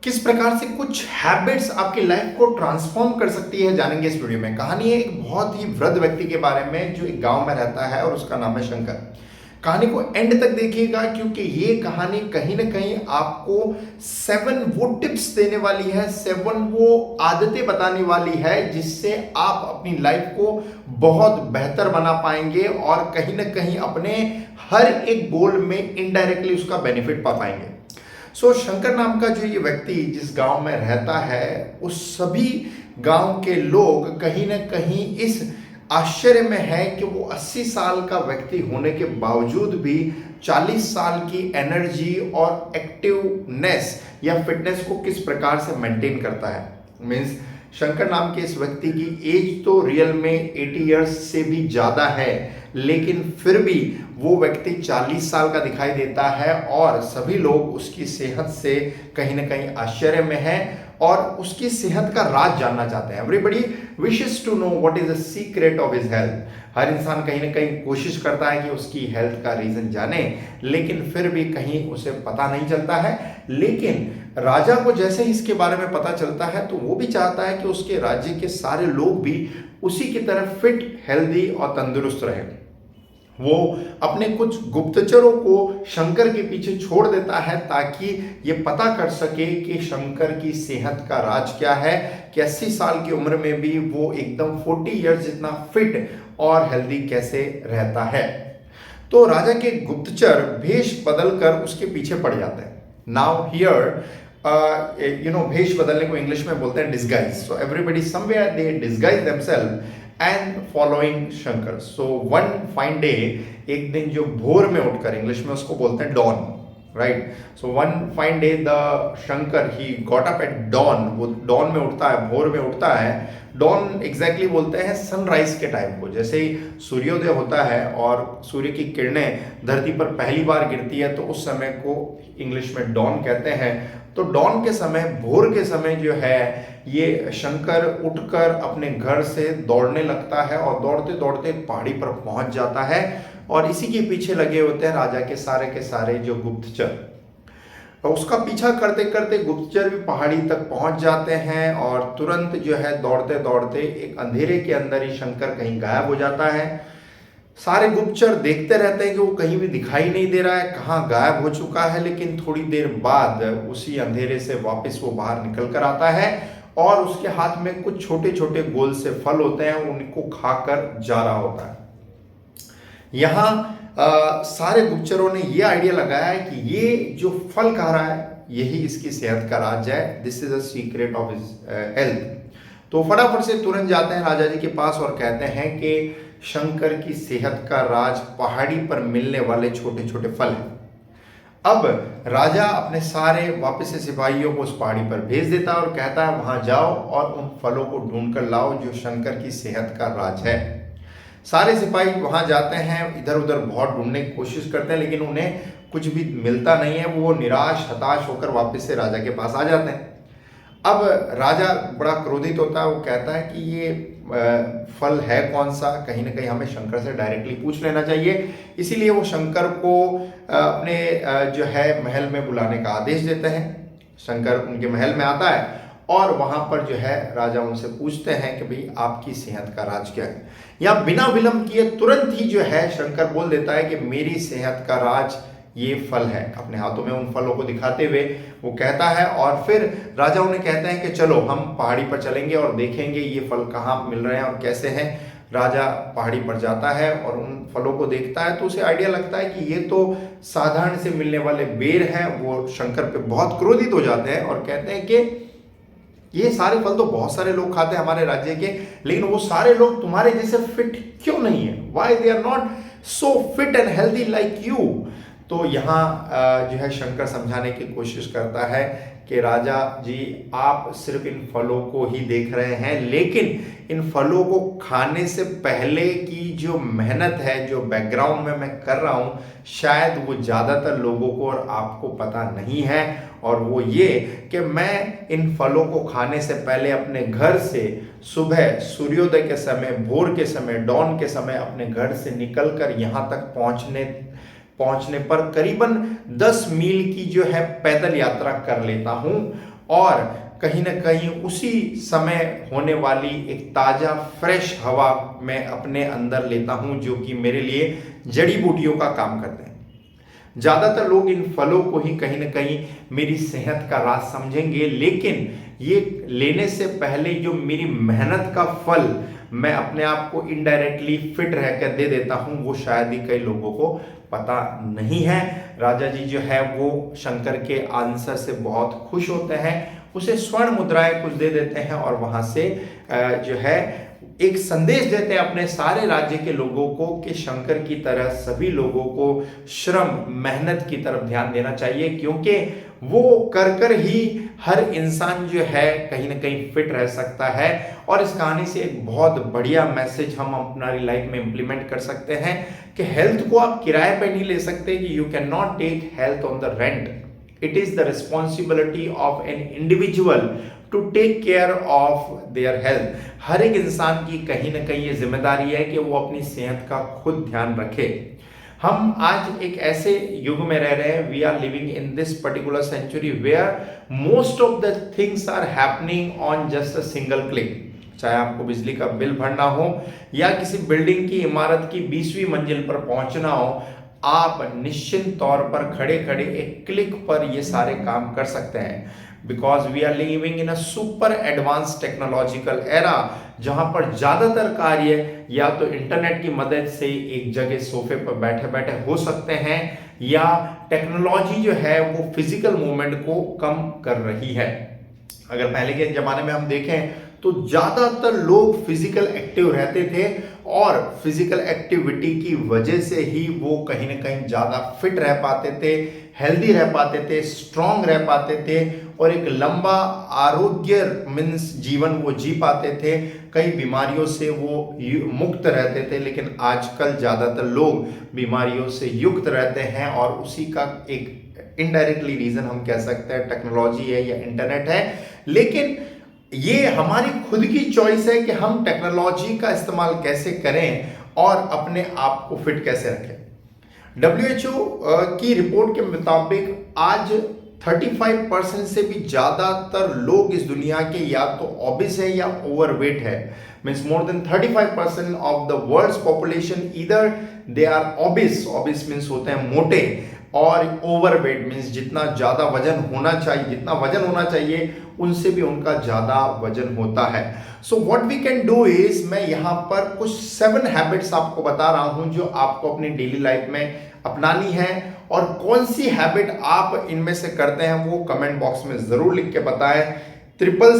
किस प्रकार से कुछ हैबिट्स आपकी लाइफ को ट्रांसफॉर्म कर सकती है, जानेंगे इस वीडियो में। कहानी है एक बहुत ही वृद्ध व्यक्ति के बारे में जो एक गांव में रहता है और उसका नाम है शंकर। कहानी को एंड तक देखिएगा क्योंकि ये कहानी कहीं ना कहीं आपको 7 वो टिप्स देने वाली है, 7 वो आदतें बताने वाली है जिससे आप अपनी लाइफ को बहुत बेहतर बना पाएंगे और कहीं ना कहीं अपने हर एक गोल में इनडायरेक्टली उसका बेनिफिट पा पाएंगे। शंकर नाम का जो ये व्यक्ति जिस गांव में रहता है, उस सभी गांव के लोग कहीं ना कहीं इस आश्चर्य में है कि वो 80 साल का व्यक्ति होने के बावजूद भी 40 साल की एनर्जी और एक्टिवनेस या फिटनेस को किस प्रकार से मेंटेन करता है। मीन्स शंकर नाम के इस व्यक्ति की एज तो रियल में 80 इयर्स से भी ज़्यादा है, लेकिन फिर भी वो व्यक्ति 40 साल का दिखाई देता है और सभी लोग उसकी सेहत से कहीं ना कहीं आश्चर्य में है और उसकी सेहत का राज जानना चाहते हैं। Everybody wishes to know what is the secret of his health. हर इंसान कहीं ना कहीं कोशिश करता है कि उसकी हेल्थ का रीजन जाने, लेकिन फिर भी कहीं उसे पता नहीं चलता है। लेकिन राजा को जैसे ही इसके बारे में पता चलता है तो वो भी चाहता है कि उसके राज्य के सारे लोग भी उसी की तरह फिट, हेल्दी और तंदुरुस्त रहें। वो अपने कुछ गुप्तचरों को शंकर के पीछे छोड़ देता है ताकि ये पता कर सके कि शंकर की सेहत का राज क्या है, कि 80 साल की उम्र में भी वो एकदम 40 इयर्स जितना फिट और हेल्दी कैसे रहता है। तो राजा के गुप्तचर भेष बदलकर उसके पीछे पड़ जाते हैं। नाउ हियर भेष बदलने को इंग्लिश में बोलते हैं disguise. So everybody somewhere they disguise themselves and following Shankar. So one fine day, एक दिन जो भोर में उठकर, इंग्लिश में उसको बोलते हैं dawn, right. So one fine day the Shankar he got up at dawn. वो डॉन में उठता है, भोर में उठता है। डॉन एग्जैक्टली बोलते हैं सनराइज के टाइम को। जैसे ही सूर्योदय होता है और सूर्य की किरणें धरती पर पहली बार गिरती है तो उस समय को इंग्लिश में डॉन कहते हैं। तो डॉन के समय, भोर के समय जो है, ये शंकर उठकर अपने घर से दौड़ने लगता है और दौड़ते दौड़ते पहाड़ी पर पहुंच जाता है और इसी के पीछे लगे होते हैं राजा के सारे जो गुप्तचर। और उसका पीछा करते करते गुप्तचर भी पहाड़ी तक पहुंच जाते हैं और तुरंत जो है दौड़ते दौड़ते एक अंधेरे के अंदर ही शंकर कहीं गायब हो जाता है। सारे गुप्तचर देखते रहते हैं कि वो कहीं भी दिखाई नहीं दे रहा है, कहाँ गायब हो चुका है। लेकिन थोड़ी देर बाद उसी अंधेरे से वापस वो बाहर निकल कर आता है और उसके हाथ में कुछ छोटे छोटे गोल से फल होते हैं, उनको खाकर जा रहा होता है। यहाँ सारे गुप्तचरों ने ये आइडिया लगाया है कि ये जो फल खा रहा है यही इसकी सेहत का राज है। This is a secret of his health. तो फटाफट से तुरंत जाते हैं राजा जी के पास और कहते हैं कि शंकर की सेहत का राज पहाड़ी पर मिलने वाले छोटे छोटे फल हैं। अब राजा अपने सारे वापस से सिपाहियों को उस पहाड़ी पर भेज देता है और कहता है वहां जाओ और उन फलों को ढूंढ कर लाओ जो शंकर की सेहत का राज है। सारे सिपाही वहां जाते हैं, इधर उधर बहुत ढूंढने की कोशिश करते हैं, लेकिन उन्हें कुछ भी मिलता नहीं है। वो निराश, हताश होकर वापस से राजा के पास आ जाते हैं। अब राजा बड़ा क्रोधित होता है। वो कहता है कि ये फल है कौन सा, कहीं ना कहीं हमें शंकर से डायरेक्टली पूछ लेना चाहिए। इसीलिए वो शंकर को अपने जो है महल में बुलाने का आदेश देते हैं। शंकर उनके महल में आता है और वहां पर जो है राजा उनसे पूछते हैं कि भाई आपकी सेहत का राज क्या है। या बिना विलंब किए तुरंत ही जो है शंकर बोल देता है कि मेरी सेहत का राज ये फल है। अपने हाथों में उन फलों को दिखाते हुए वो कहता है और फिर राजा उन्हें कहते हैं कि चलो हम पहाड़ी पर चलेंगे और देखेंगे ये फल कहाँ मिल रहे हैं और कैसे हैं। राजा पहाड़ी पर जाता है और उन फलों को देखता है तो उसे आइडिया लगता है कि ये तो साधारण से मिलने वाले बेर हैं। वो शंकर पे बहुत क्रोधित हो जाते हैं और कहते हैं कि ये सारे फल तो बहुत सारे लोग खाते हैं हमारे राज्य के, लेकिन वो सारे लोग तुम्हारे जैसे फिट क्यों नहीं है? Why they are not so fit and healthy like you. तो यहाँ जो है शंकर समझाने की कोशिश करता है कि राजा जी आप सिर्फ इन फलों को ही देख रहे हैं, लेकिन इन फलों को खाने से पहले की जो मेहनत है, जो बैकग्राउंड में मैं कर रहा हूँ, शायद वो ज़्यादातर लोगों को और आपको पता नहीं है। और वो ये कि मैं इन फलों को खाने से पहले अपने घर से सुबह सूर्योदय के समय, भोर के समय, डॉन के समय अपने घर से निकलकर यहाँ तक पहुंचने पर करीबन 10 मील की जो है पैदल यात्रा कर लेता हूं और कहीं ना कहीं उसी समय होने वाली एक ताज़ा फ्रेश हवा मैं अपने अंदर लेता हूं, जो कि मेरे लिए जड़ी बूटियों का काम करते हैं। ज़्यादातर लोग इन फलों को ही कहीं ना कहीं मेरी सेहत का राज समझेंगे, लेकिन ये लेने से पहले जो मेरी मेहनत का फल मैं अपने आप को इनडायरेक्टली फिट रहकर दे देता हूं, वो शायद ही कई लोगों को पता नहीं है। राजा जी जो है वो शंकर के आंसर से बहुत खुश होते हैं, उसे स्वर्ण मुद्राएं कुछ दे देते हैं और वहां से जो है एक संदेश देते हैं अपने सारे राज्य के लोगों को कि शंकर की तरह सभी लोगों को श्रम मेहनत की तरफ ध्यान देना चाहिए, क्योंकि वो कर ही हर इंसान जो है कहीं ना कहीं फिट रह सकता है। और इस कहानी से एक बहुत बढ़िया मैसेज हम अपनी लाइफ में इंप्लीमेंट कर सकते हैं कि हेल्थ को आप किराए पे नहीं ले सकते, कि you can not take health on the rent. It is the responsibility of an individual to take care of their health. हर एक इंसान की कहीं ना कहीं ये जिम्मेदारी है कि वो अपनी सेहत का खुद ध्यान रखे। हम आज एक ऐसे युग में रह रहे हैं, we are living in this particular century where most of the things are happening on just a single click. चाहे आपको बिजली का बिल भरना हो या किसी बिल्डिंग की इमारत की 20वीं मंजिल पर पहुंचना हो, आप निश्चित तौर पर खड़े खड़े एक क्लिक पर ये सारे काम कर सकते हैं। Because we are living in a super advance technological era, जहां पर ज्यादातर कार्य या तो इंटरनेट की मदद से एक जगह सोफे पर बैठे बैठे हो सकते हैं, या टेक्नोलॉजी जो है वो फिजिकल मूवमेंट को कम कर रही है। अगर पहले के जमाने में हम देखें तो ज्यादातर लोग फिजिकल एक्टिव रहते थे, और फिजिकल एक्टिविटी की वजह से ही वो कहीं ना कहीं ज्यादा फिट रह पाते थे, हेल्दी रह पाते थे, स्ट्रांग रह पाते थे, और एक लंबा आरोग्य मीन्स जीवन वो जी पाते थे। कई बीमारियों से वो मुक्त रहते थे। लेकिन आजकल ज्यादातर लोग बीमारियों से युक्त रहते हैं, और उसी का एक इनडायरेक्टली रीजन हम कह सकते हैं टेक्नोलॉजी है या इंटरनेट है। लेकिन ये हमारी खुद की चॉइस है कि हम टेक्नोलॉजी का इस्तेमाल कैसे करें और अपने आप को फिट कैसे रखें। WHO की रिपोर्ट के मुताबिक आज 35% से भी ज्यादातर लोग इस दुनिया के या तो ओबिस है या ओवरवेट है। Means more than 35% of the world's population either they are obese. Obese means होते हैं मोटे, और ओवरवेट मीन्स जितना ज्यादा वजन होना चाहिए, जितना वजन होना चाहिए उनसे भी उनका ज्यादा वजन होता है। So what we can do is, मैं यहाँ पर कुछ 7 हैबिट्स आपको बता रहा हूं जो आपको अपनी डेली लाइफ में अपनानी है। और कौन सी हैबिट आप इनमें से करते हैं वो कमेंट बॉक्स में जरूर लिख के बताएं। ट्रिपल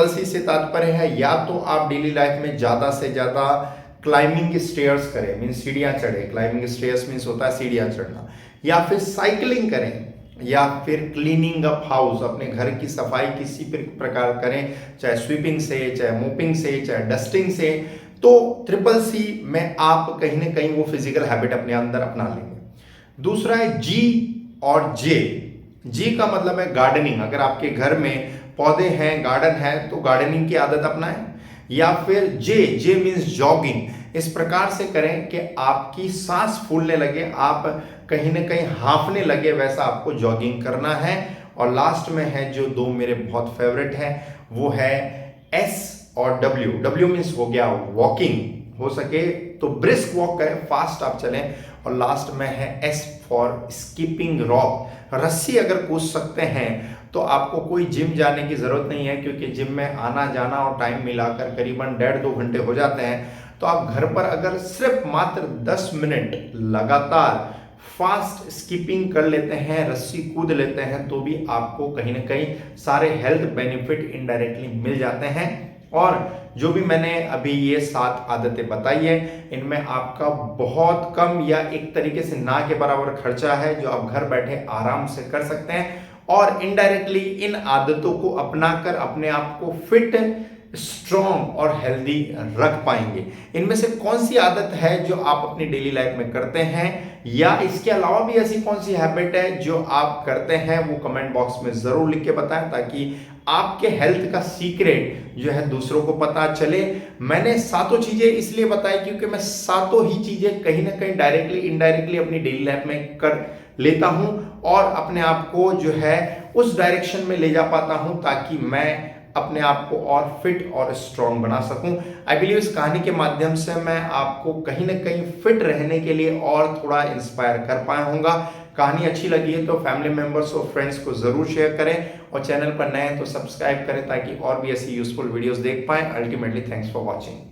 सी से तात्पर्य है या तो आप डेली लाइफ में ज्यादा से ज्यादा क्लाइंबिंग स्टेयर्स करें, मीन्स सीढ़ियां चढ़े। क्लाइंबिंग स्टेयर्स मीन्स होता है सीढ़ियां चढ़ना, या फिर साइकिलिंग करें, या फिर क्लीनिंग अप हाउस, अपने घर की सफाई किसी प्रकार करें, चाहे स्वीपिंग से, चाहे मोपिंग से, चाहे डस्टिंग से। तो CCC में आप कहीं ना कहीं वो फिजिकल हैबिट अपने अंदर अपना लेंगे। दूसरा है G और J। G का मतलब है गार्डनिंग। अगर आपके घर में पौधे हैं, गार्डन है, तो गार्डनिंग की आदत अपनाएं। या फिर J मीन्स जॉगिंग। इस प्रकार से करें कि आपकी सांस फूलने लगे, आप कहीं ना कहीं हाँफने लगे, वैसा आपको जॉगिंग करना है। और लास्ट में है जो 2 मेरे बहुत फेवरेट हैं, वो है S और W मीन्स हो गया वॉकिंग। हो सके तो ब्रिस्क वॉक करें, फास्ट आप चलें। और लास्ट में है S फॉर स्कीपिंग रॉप। रस्सी अगर कूद सकते हैं तो आपको कोई जिम जाने की जरूरत नहीं है, क्योंकि जिम में आना जाना और टाइम मिलाकर करीबन 1.5-2 घंटे हो जाते हैं। तो आप घर पर अगर सिर्फ मात्र 10 मिनट लगातार फास्ट स्कीपिंग कर लेते हैं, रस्सी कूद लेते हैं, तो भी आपको कहीं ना कहीं सारे हेल्थ बेनिफिट इनडायरेक्टली मिल जाते हैं। और जो भी मैंने अभी ये 7 आदतें बताई है, इनमें आपका बहुत कम या एक तरीके से ना के बराबर खर्चा है, जो आप घर बैठे आराम से कर सकते हैं और इनडायरेक्टली इन आदतों को अपनाकर अपने आप को फिट, स्ट्रॉन्ग और हेल्दी रख पाएंगे। इनमें से कौन सी आदत है जो आप अपनी डेली लाइफ में करते हैं, या इसके अलावा भी ऐसी कौन सी हैबिट है जो आप करते हैं, वो कमेंट बॉक्स में जरूर लिख के बताएं, ताकि आपके हेल्थ का सीक्रेट जो है दूसरों को पता चले। मैंने 7 चीजें इसलिए बताई क्योंकि मैं 7 ही चीजें कहीं ना कहीं डायरेक्टली इनडायरेक्टली अपनी डेली लाइफ में कर लेता हूं और अपने आप को जो है उस डायरेक्शन में ले जा पाता हूं ताकि मैं अपने आप को और फिट और स्ट्रांग बना सकूं। आई बिलीव इस कहानी के माध्यम से मैं आपको कहीं ना कहीं फिट रहने के लिए और थोड़ा इंस्पायर कर पाया हूँगा। कहानी अच्छी लगी है तो फैमिली मेंबर्स और फ्रेंड्स को जरूर शेयर करें और चैनल पर नए हैं तो सब्सक्राइब करें ताकि और भी ऐसी यूजफुल वीडियोस देख पाएं। Ultimately thanks for watching.